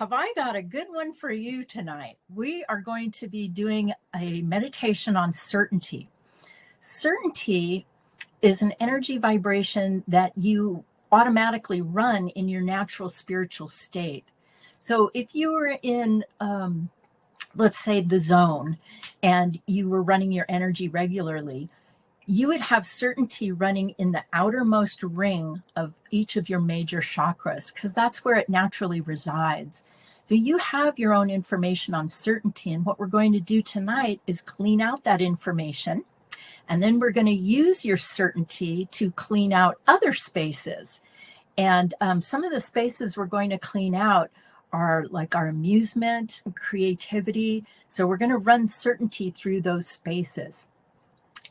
have I got a good one for you tonight. We are going to be doing a meditation on certainty. Certainty is an energy vibration that you automatically run in your natural spiritual state. So if you were in, let's say, the zone and you were running your energy regularly, you would have certainty running in the outermost ring of each of your major chakras, because that's where it naturally resides. So you have your own information on certainty. And what we're going to do tonight is clean out that information. And then we're going to use your certainty to clean out other spaces. And some of the spaces we're going to clean out are like our amusement, creativity. So we're going to run certainty through those spaces.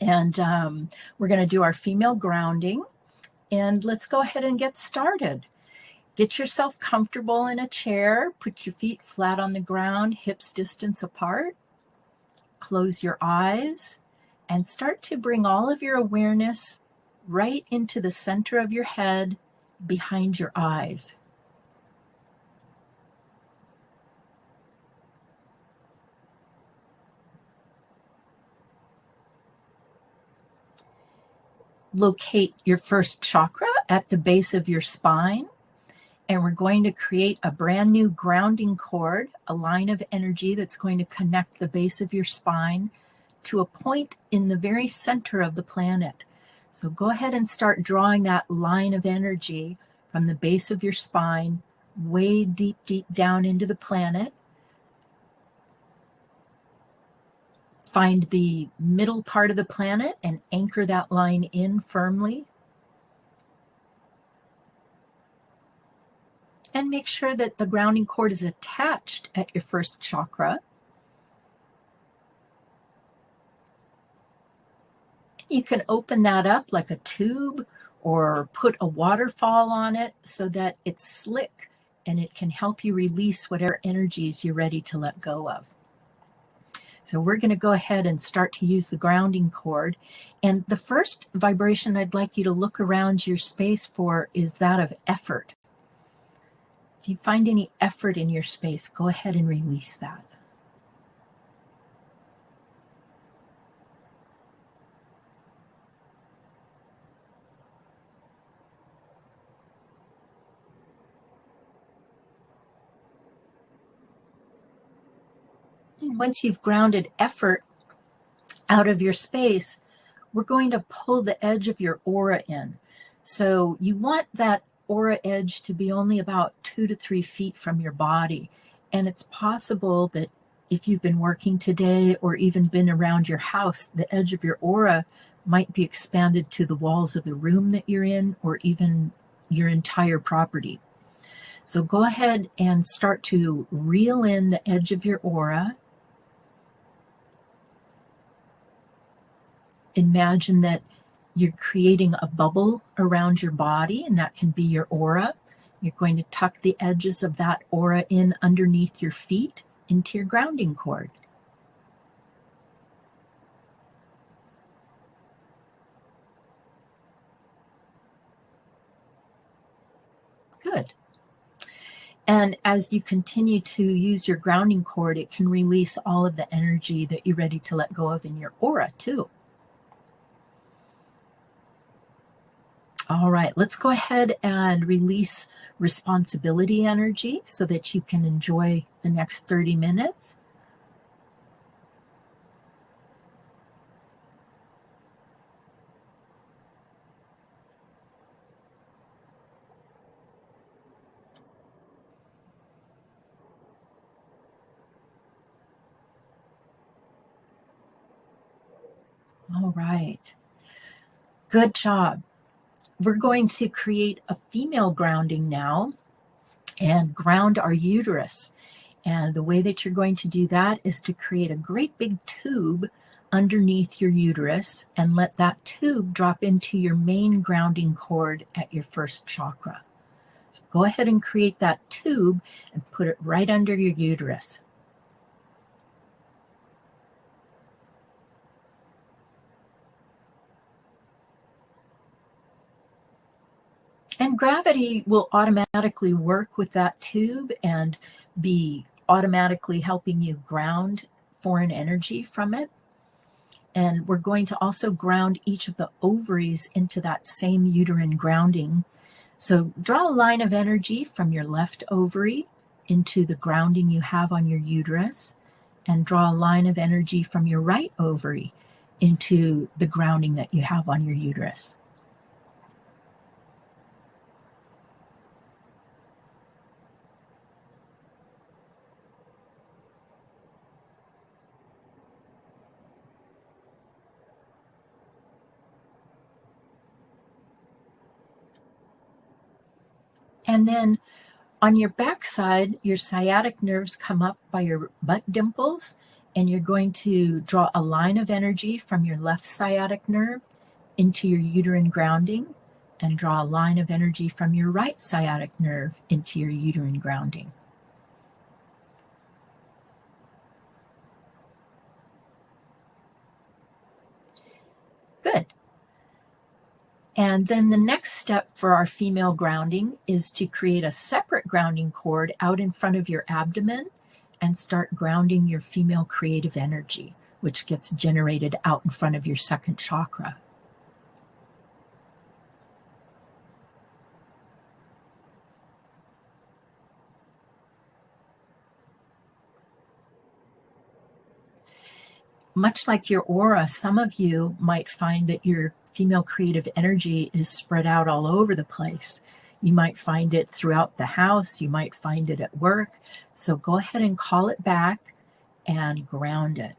And we're going to do our female grounding. And let's go ahead and get started. Get yourself comfortable in a chair. Put your feet flat on the ground, hips distance apart. Close your eyes and start to bring all of your awareness right into the center of your head, behind your eyes. Locate your first chakra at the base of your spine, and we're going to create a brand new grounding cord, a line of energy that's going to connect the base of your spine to a point in the very center of the planet. So go ahead and start drawing that line of energy from the base of your spine way deep, deep down into the planet. Find the middle part of the planet and anchor that line in firmly. And make sure that the grounding cord is attached at your first chakra. You can open that up like a tube or put a waterfall on it so that it's slick and it can help you release whatever energies you're ready to let go of. So we're going to go ahead and start to use the grounding cord. And the first vibration I'd like you to look around your space for is that of effort. If you find any effort in your space, go ahead and release that. And once you've grounded effort out of your space, we're going to pull the edge of your aura in. So you want that aura edge to be only about 2 to 3 feet from your body. And it's possible that if you've been working today or even been around your house, the edge of your aura might be expanded to the walls of the room that you're in or even your entire property. So go ahead and start to reel in the edge of your aura. Imagine that you're creating a bubble around your body, and that can be your aura. You're going to tuck the edges of that aura in underneath your feet into your grounding cord. Good. And as you continue to use your grounding cord, it can release all of the energy that you're ready to let go of in your aura too. All right, let's go ahead and release responsibility energy so that you can enjoy the next 30 minutes. All right, good job. We're going to create a female grounding now and ground our uterus. And the way that you're going to do that is to create a great big tube underneath your uterus and let that tube drop into your main grounding cord at your first chakra. So go ahead and create that tube and put it right under your uterus. And gravity will automatically work with that tube and be automatically helping you ground foreign energy from it. And we're going to also ground each of the ovaries into that same uterine grounding. So draw a line of energy from your left ovary into the grounding you have on your uterus, and draw a line of energy from your right ovary into the grounding that you have on your uterus. And then on your backside, your sciatic nerves come up by your butt dimples, and you're going to draw a line of energy from your left sciatic nerve into your uterine grounding, and draw a line of energy from your right sciatic nerve into your uterine grounding. Good. And then the next step for our female grounding is to create a separate grounding cord out in front of your abdomen and start grounding your female creative energy, which gets generated out in front of your second chakra. Much like your aura, some of you might find that your female creative energy is spread out all over the place. You might find it throughout the house. You might find it at work. So go ahead and call it back and ground it.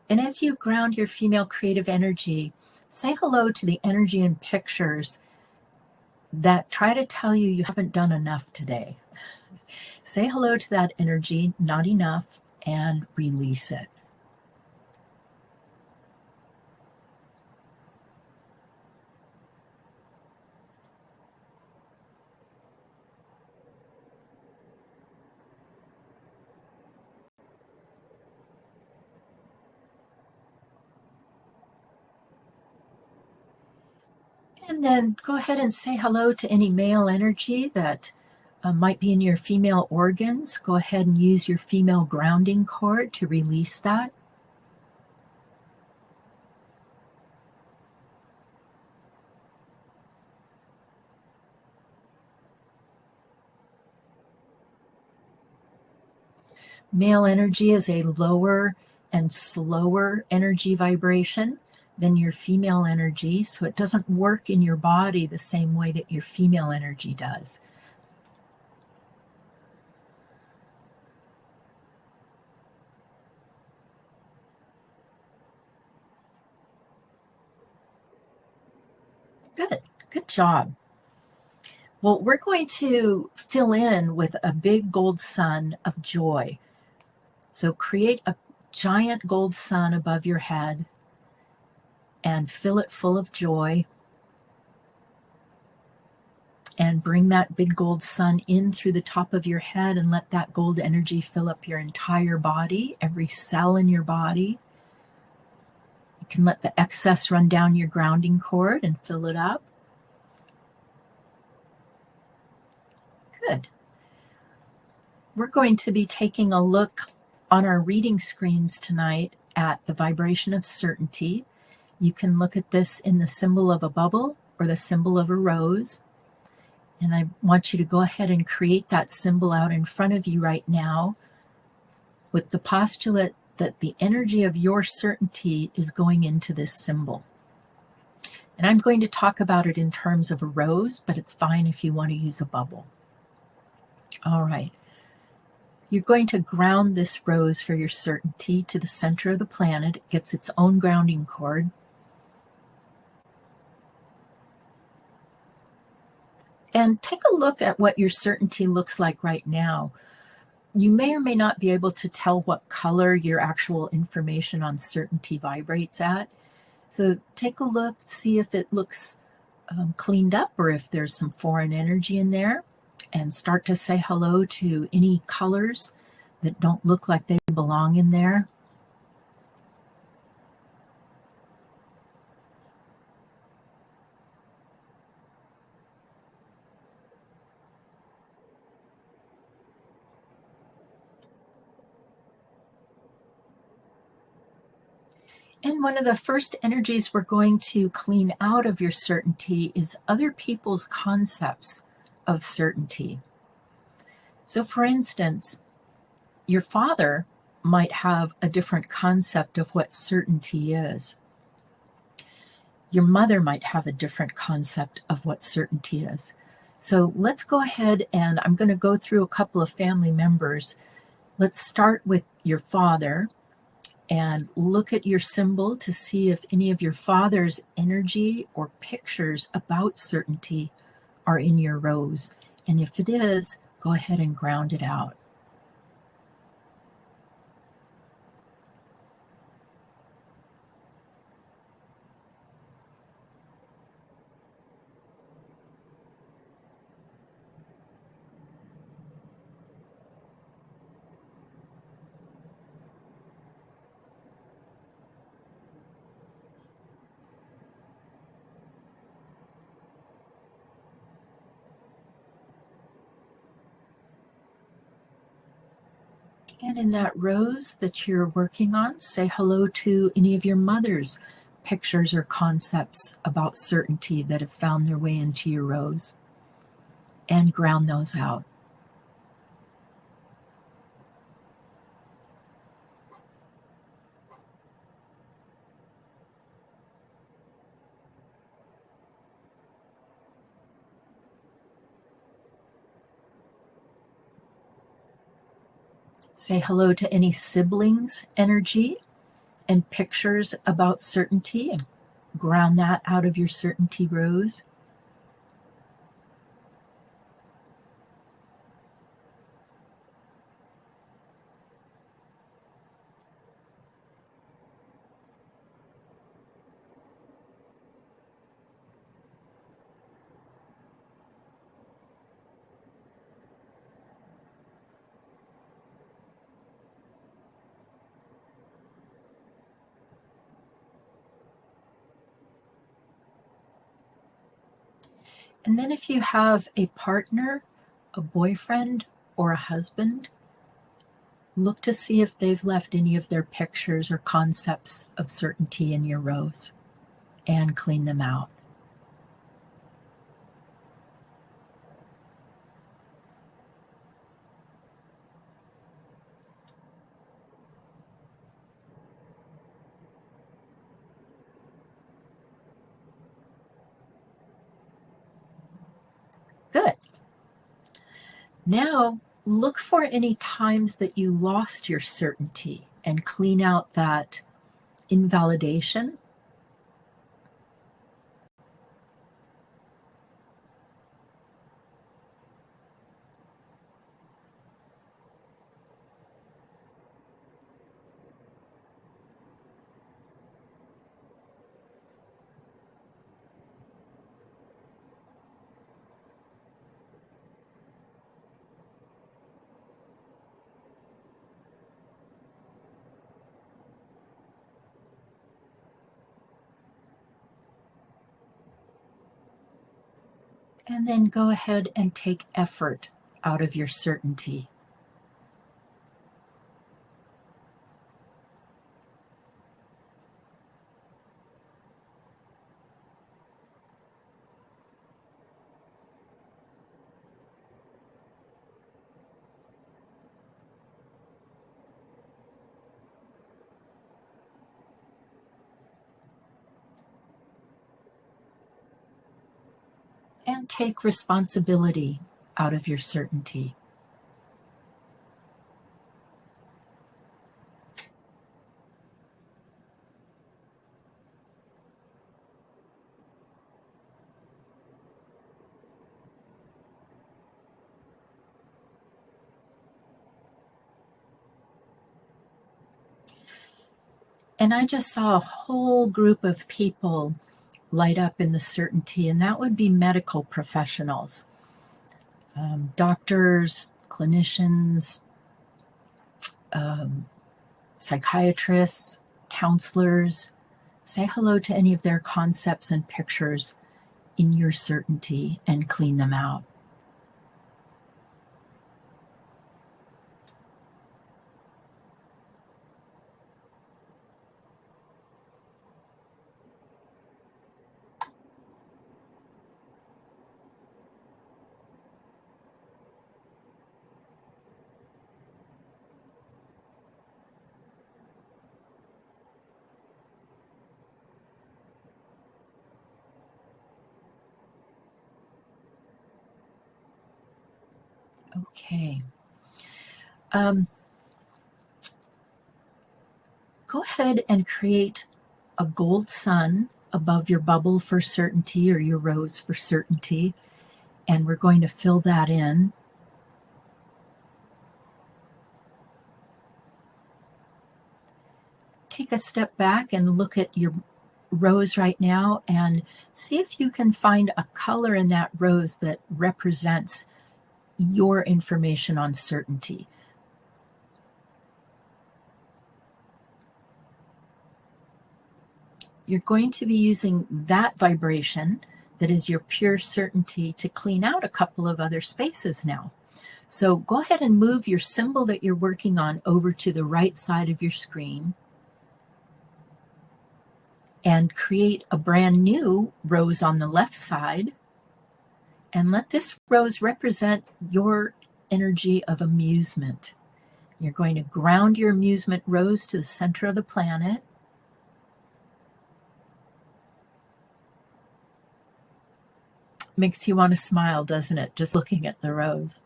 And as you ground your female creative energy, say hello to the energy in pictures that try to tell you you haven't done enough today. Say hello to that energy, not enough, and release it. And then go ahead and say hello to any male energy that might be in your female organs. Go ahead and use your female grounding cord to release that. Male energy is a lower and slower energy vibration than your female energy, so it doesn't work in your body the same way that your female energy does. Good job. Well, we're going to fill in with a big gold sun of joy. So create a giant gold sun above your head and fill it full of joy. And bring that big gold sun in through the top of your head and let that gold energy fill up your entire body, every cell in your body. You can let the excess run down your grounding cord and fill it up. Good. We're going to be taking a look on our reading screens tonight at the vibration of certainty. You can look at this in the symbol of a bubble or the symbol of a rose. And I want you to go ahead and create that symbol out in front of you right now with the postulate that the energy of your certainty is going into this symbol. And I'm going to talk about it in terms of a rose, but it's fine if you want to use a bubble. All right. You're going to ground this rose for your certainty to the center of the planet. It gets its own grounding cord. And take a look at what your certainty looks like right now. You may or may not be able to tell what color your actual information on certainty vibrates at. So take a look, see if it looks cleaned up or if there's some foreign energy in there. and start to say hello to any colors that don't look like they belong in there. And one of the first energies we're going to clean out of your certainty is other people's concepts of certainty. So, for instance, your father might have a different concept of what certainty is. Your mother might have a different concept of what certainty is. So let's go ahead, and I'm going to go through a couple of family members. Let's start with your father and look at your symbol to see if any of your father's energy or pictures about certainty are in your rose. And if it is, go ahead and ground it out. And in that rose that you're working on, say hello to any of your mother's pictures or concepts about certainty that have found their way into your rose, and ground those out. Say hello to any siblings' energy and pictures about certainty, and ground that out of your certainty rose. And then if you have a partner, a boyfriend, or a husband, look to see if they've left any of their pictures or concepts of certainty in your rose, and clean them out. Good. Now, look for any times that you lost your certainty and clean out that invalidation. And then go ahead and take effort out of your certainty. And take responsibility out of your certainty. And I just saw a whole group of people light up in the certainty, and that would be medical professionals. doctors, clinicians, psychiatrists, counselors. Say hello to any of their concepts and pictures in your certainty and clean them out. Okay. Go ahead and create a gold sun above your bubble for certainty or your rose for certainty. And we're going to fill that in. Take a step back and look at your rose right now and see if you can find a color in that rose that represents your information on certainty. You're going to be using that vibration that is your pure certainty to clean out a couple of other spaces now. So go ahead and move your symbol that you're working on over to the right side of your screen and create a brand new rose on the left side. And let this rose represent your energy of amusement. You're going to ground your amusement rose to the center of the planet. Makes you want to smile, doesn't it? Just looking at the rose.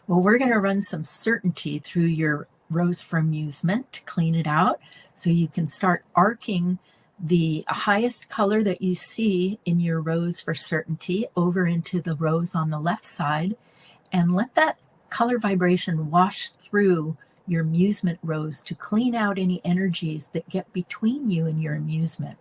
Well, we're going to run some certainty through your rose for amusement to clean it out so you can start arcing the highest color that you see in your rose for certainty over into the rose on the left side, and let that color vibration wash through your amusement rose to clean out any energies that get between you and your amusement.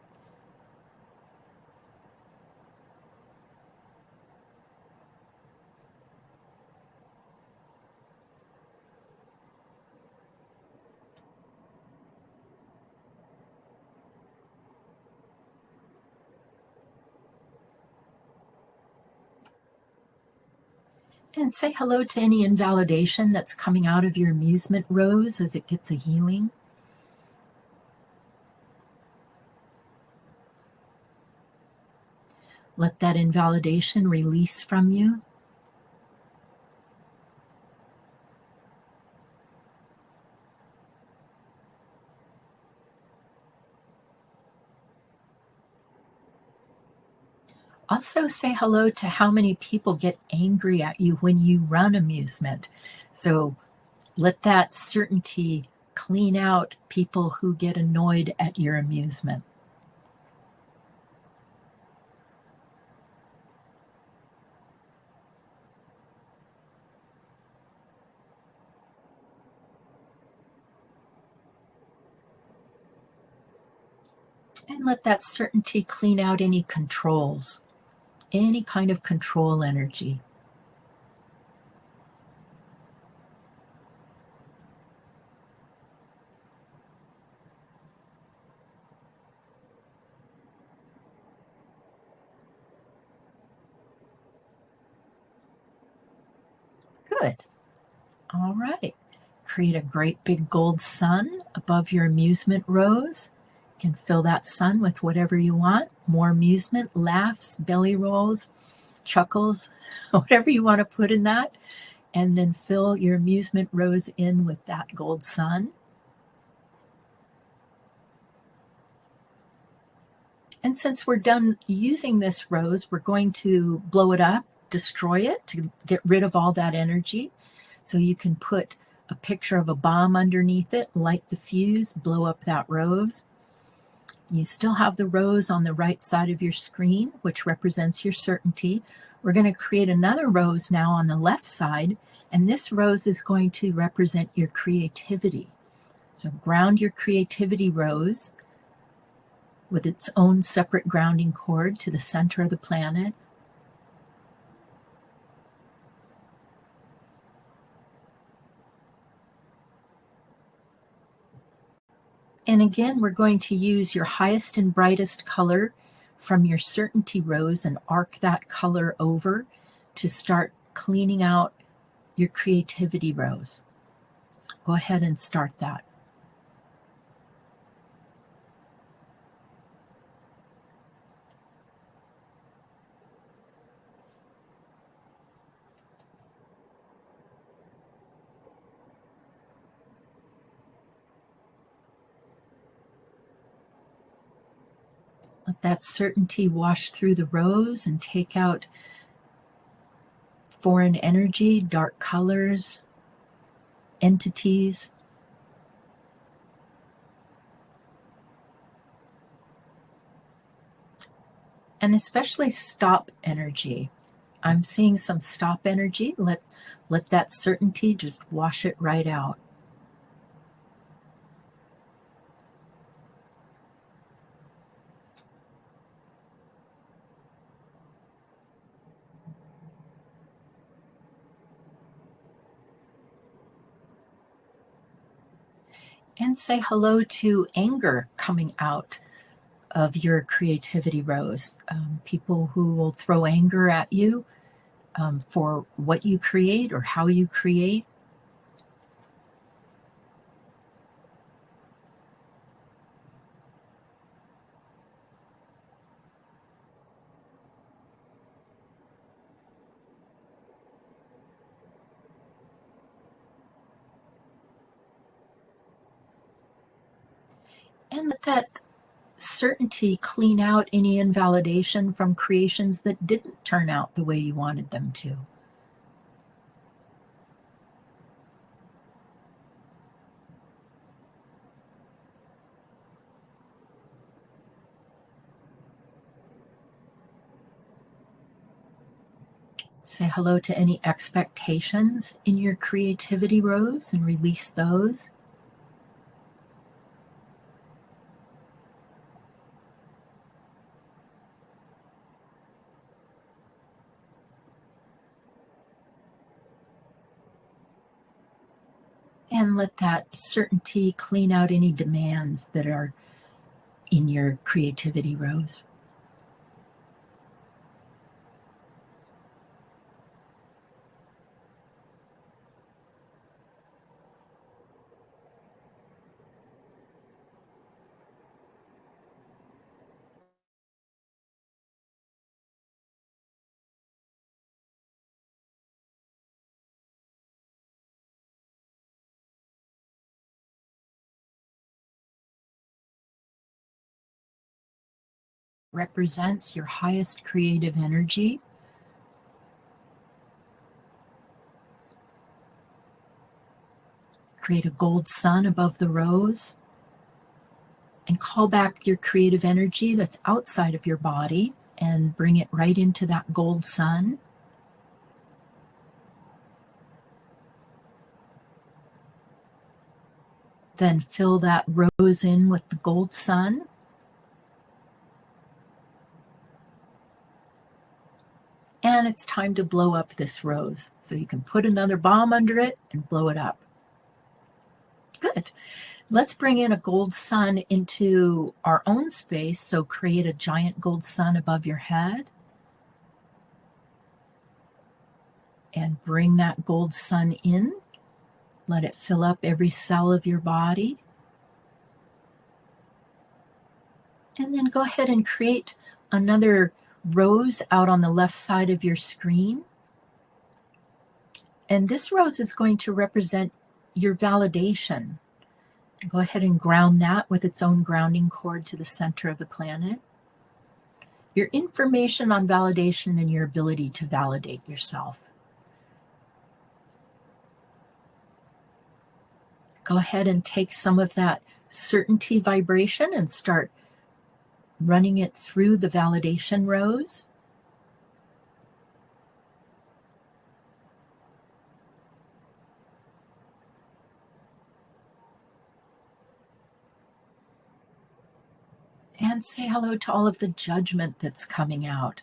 And say hello to any invalidation that's coming out of your amusement rose as it gets a healing. Let that invalidation release from you. Also say hello to how many people get angry at you when you run amusement. So let that certainty clean out people who get annoyed at your amusement. And let that certainty clean out any controls, any kind of control energy. Good. All right. Create a great big gold sun above your amusement rose. You can fill that sun with whatever you want. More amusement, laughs, belly rolls, chuckles, whatever you want to put in that. And then fill your amusement rose in with that gold sun. And since we're done using this rose, we're going to blow it up, destroy it to get rid of all that energy. So you can put a picture of a bomb underneath it, light the fuse, blow up that rose. You still have the rose on the right side of your screen, which represents your certainty. We're going to create another rose now on the left side, and this rose is going to represent your creativity. So ground your creativity rose with its own separate grounding cord to the center of the planet. And again, we're going to use your highest and brightest color from your certainty rose and arc that color over to start cleaning out your creativity rose. So go ahead and start that. Let that certainty wash through the rose and take out foreign energy, dark colors, entities. And especially stop energy. I'm seeing some stop energy. Let that certainty just wash it right out. And say hello to anger coming out of your creativity rose. People who will throw anger at you for what you create or how you create. And let that certainty clean out any invalidation from creations that didn't turn out the way you wanted them to. Say hello to any expectations in your creativity rose and release those. And let that certainty clean out any demands that are in your creativity rose. Represents your highest creative energy. Create a gold sun above the rose and call back your creative energy that's outside of your body and bring it right into that gold sun. Then fill that rose in with the gold sun. And it's time to blow up this rose. So you can put another bomb under it and blow it up. Good. Let's bring in a gold sun into our own space. So create a giant gold sun above your head. And bring that gold sun in. Let it fill up every cell of your body. And then go ahead and create another rose out on the left side of your screen. And this rose is going to represent your validation. Go ahead and ground that with its own grounding cord to the center of the planet. Your information on validation and your ability to validate yourself. Go ahead and take some of that certainty vibration and start running it through the validation rose. And say hello to all of the judgment that's coming out.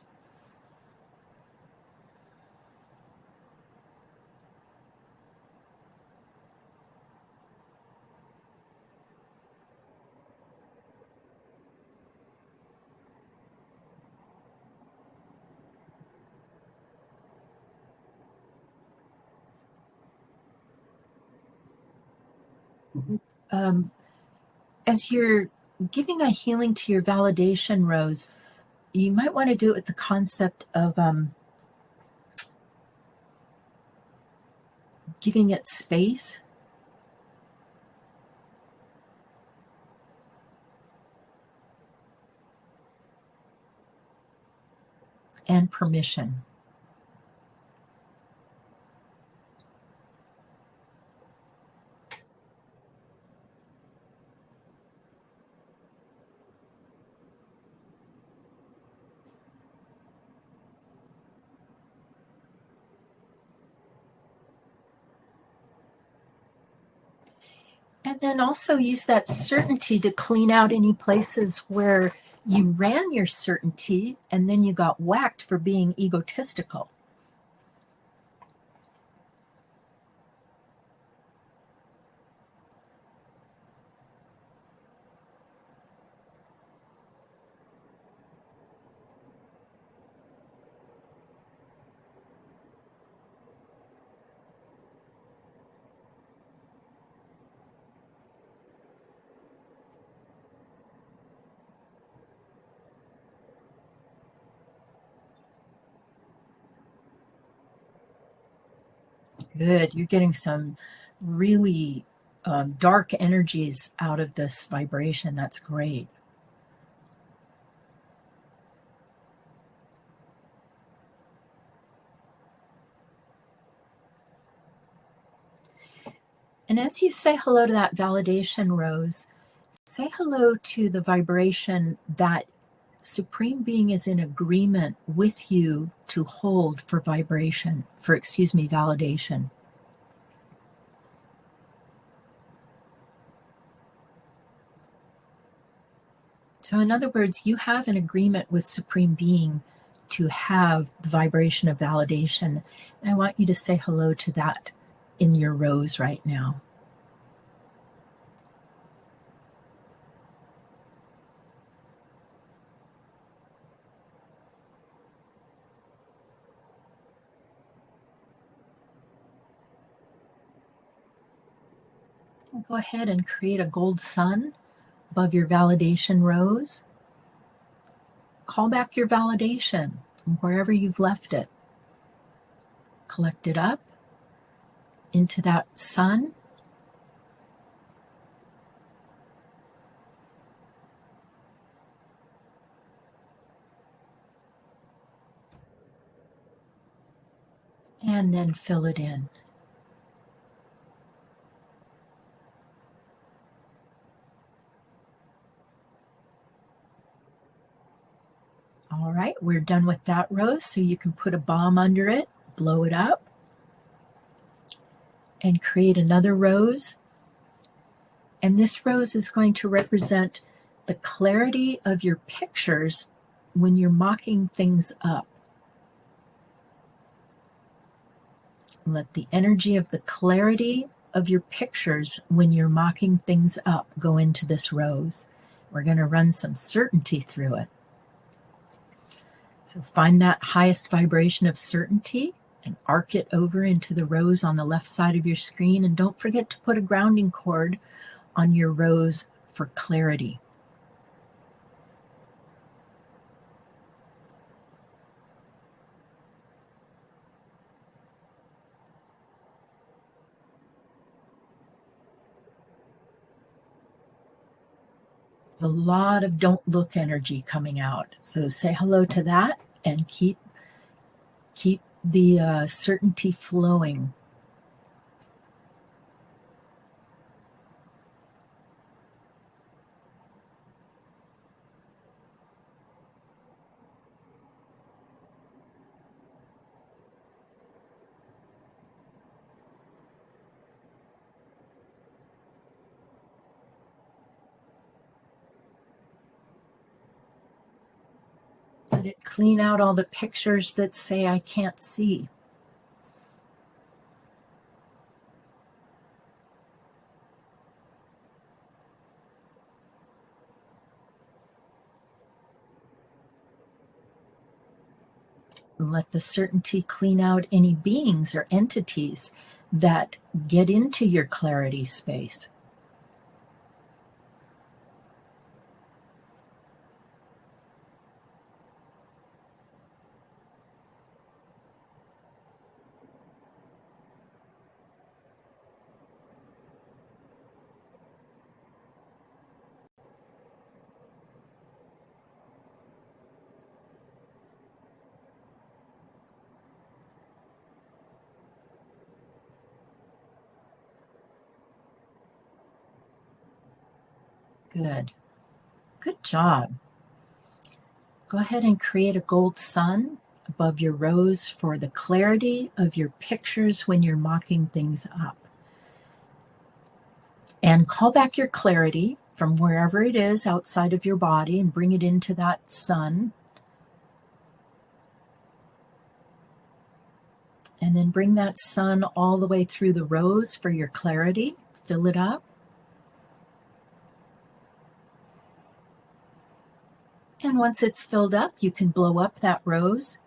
As you're giving a healing to your validation rose, you might want to do it with the concept of giving it space and permission. And then also use that certainty to clean out any places where you ran your certainty and then you got whacked for being egotistical. Good. You're getting some really dark energies out of this vibration. That's great. And as you say hello to that validation rose, say hello to the vibration that Supreme Being is in agreement with you to hold for validation. So in other words, you have an agreement with Supreme Being to have the vibration of validation. And I want you to say hello to that in your rose right now. Go ahead and create a gold sun above your validation rose. Call back your validation from wherever you've left it. Collect it up into that sun. And then fill it in. All right, we're done with that rose, so you can put a bomb under it, blow it up, and create another rose. And this rose is going to represent the clarity of your pictures when you're mocking things up. Let the energy of the clarity of your pictures when you're mocking things up go into this rose. We're going to run some certainty through it. So find that highest vibration of certainty and arc it over into the rose on the left side of your screen. And don't forget to put a grounding cord on your rose for clarity. There's a lot of don't look energy coming out. So say hello to that and keep the certainty flowing. Let it clean out all the pictures that say I can't see. Let the certainty clean out any beings or entities that get into your clarity space. Good. Good job. Go ahead and create a gold sun above your rose for the clarity of your pictures when you're mocking things up. And call back your clarity from wherever it is outside of your body and bring it into that sun. And then bring that sun all the way through the rose for your clarity. Fill it up. And once it's filled up, you can blow up that rose.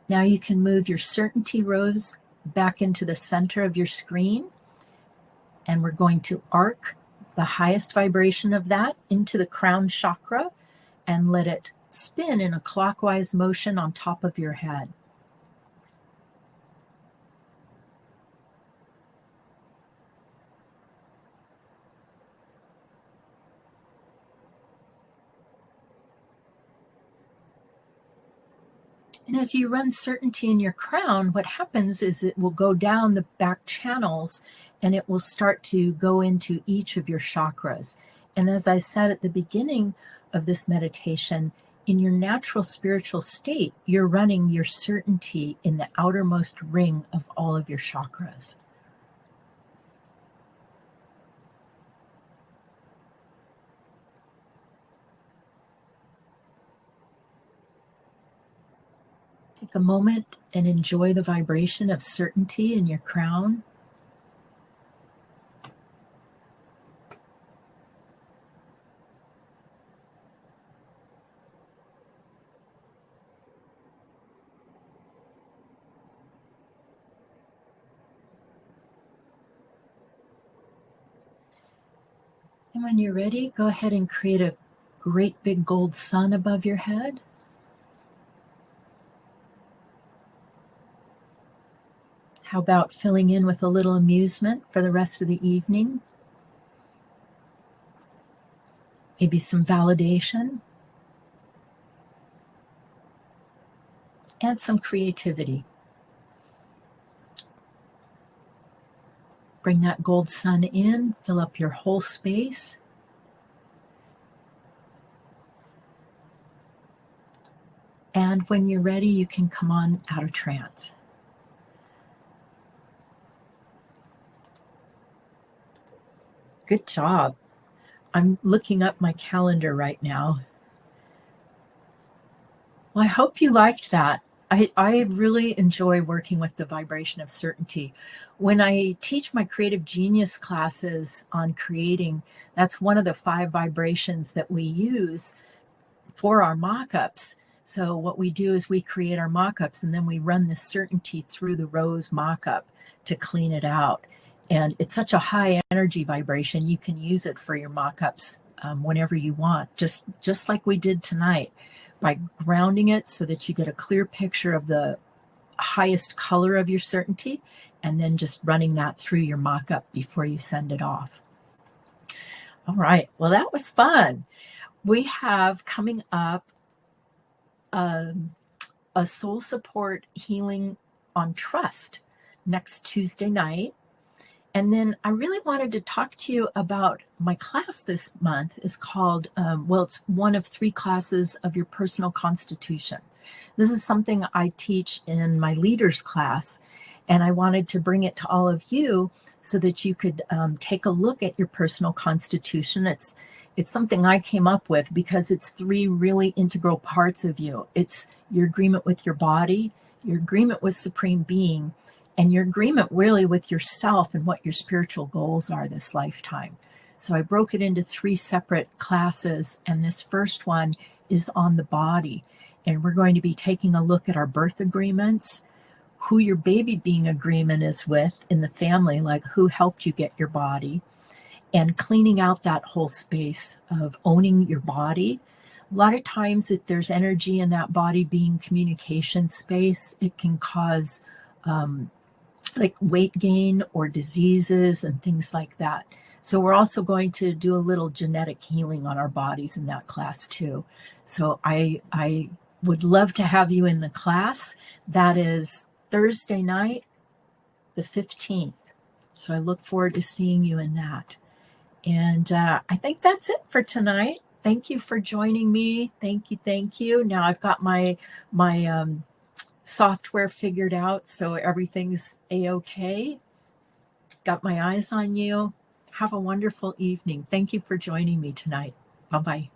Now you can move your certainty rose back into the center of your screen. And we're going to arc the highest vibration of that into the crown chakra and let it spin in a clockwise motion on top of your head. And as you run certainty in your crown, what happens is it will go down the back channels and it will start to go into each of your chakras. And as I said at the beginning of this meditation, in your natural spiritual state, you're running your certainty in the outermost ring of all of your chakras. Take a moment and enjoy the vibration of certainty in your crown. And when you're ready, go ahead and create a great big gold sun above your head. How about filling in with a little amusement for the rest of the evening? Maybe some validation and some creativity. Bring that gold sun in, fill up your whole space. And when you're ready, you can come on out of trance. Good job. I'm looking up my calendar right now. Well, I hope you liked that. I really enjoy working with the vibration of certainty. When I teach my creative genius classes on creating, that's one of the 5 vibrations that we use for our mock-ups. So what we do is we create our mock-ups and then we run this certainty through the rose mock-up to clean it out. And it's such a high energy vibration, you can use it for your mock-ups whenever you want, just like we did tonight, by grounding it so that you get a clear picture of the highest color of your certainty, and then just running that through your mock-up before you send it off. All right, well, that was fun. We have coming up a soul support healing on trust next Tuesday night. And then I really wanted to talk to you about my class this month. Is called, it's one of 3 classes of your personal constitution. This is something I teach in my leaders class, and I wanted to bring it to all of you so that you could take a look at your personal constitution. It's something I came up with because it's 3 really integral parts of you. It's your agreement with your body, your agreement with Supreme Being, and your agreement really with yourself and what your spiritual goals are this lifetime. So I broke it into 3 separate classes, and this first one is on the body. And we're going to be taking a look at our birth agreements, who your baby being agreement is with in the family, like who helped you get your body, and cleaning out that whole space of owning your body. A lot of times if there's energy in that body being communication space, it can cause like weight gain or diseases and things like that. So we're also going to do a little genetic healing on our bodies in that class too. So I would love to have you in the class. That is Thursday night, the 15th So I look forward to seeing you in that. And I think that's it for tonight. Thank you for joining me. Thank you. Thank you. Now I've got my software figured out, so everything's a-okay. Got my eyes on you. Have a wonderful evening. Thank you for joining me tonight. Bye-bye.